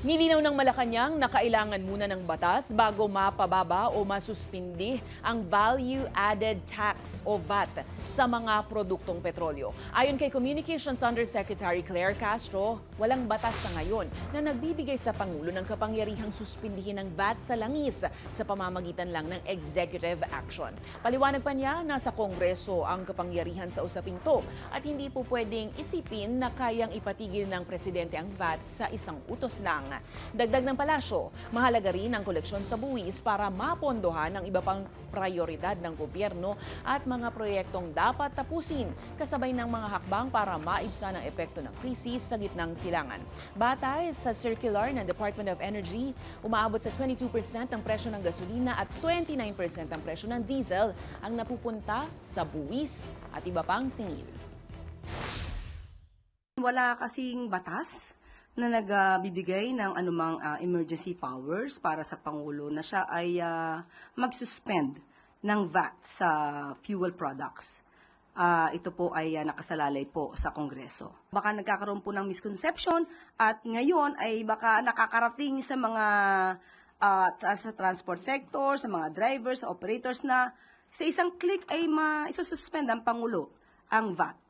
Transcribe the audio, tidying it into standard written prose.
Nilinaw ng Malacanang na kailangan muna ng batas bago mapababa o masuspindi ang Value-Added Tax o VAT sa mga produktong petrolyo. Ayon kay Communications Undersecretary Claire Castro, walang batas sa ngayon na nagbibigay sa Pangulo ng kapangyarihang suspindihin ang VAT sa langis sa pamamagitan lang ng executive action. Paliwanag pa niya, nasa Kongreso ang kapangyarihan sa usaping to at hindi po pwedeng isipin na kayang ipatigil ng Presidente ang VAT sa isang utos lang. Dagdag ng palasyo, mahalaga rin ang koleksyon sa buwis para mapondohan ang iba pang prioridad ng gobyerno at mga proyektong dapat tapusin kasabay ng mga hakbang para maibsan ang epekto ng krisis sa gitnang silangan. Batay sa circular ng Department of Energy, umaabot sa 22% ang presyo ng gasolina at 29% ang presyo ng diesel ang napupunta sa buwis at iba pang singil. Wala kasing batas na nagbibigay ng anumang emergency powers para sa Pangulo na siya ay mag-suspend ng VAT sa fuel products. Ito po ay nakasalalay po sa Kongreso. Baka nagkakaroon po ng misconception at ngayon ay baka nakakarating sa mga sa transport sector, sa mga drivers, sa operators na sa isang click ay ma-suspend ang Pangulo ang VAT.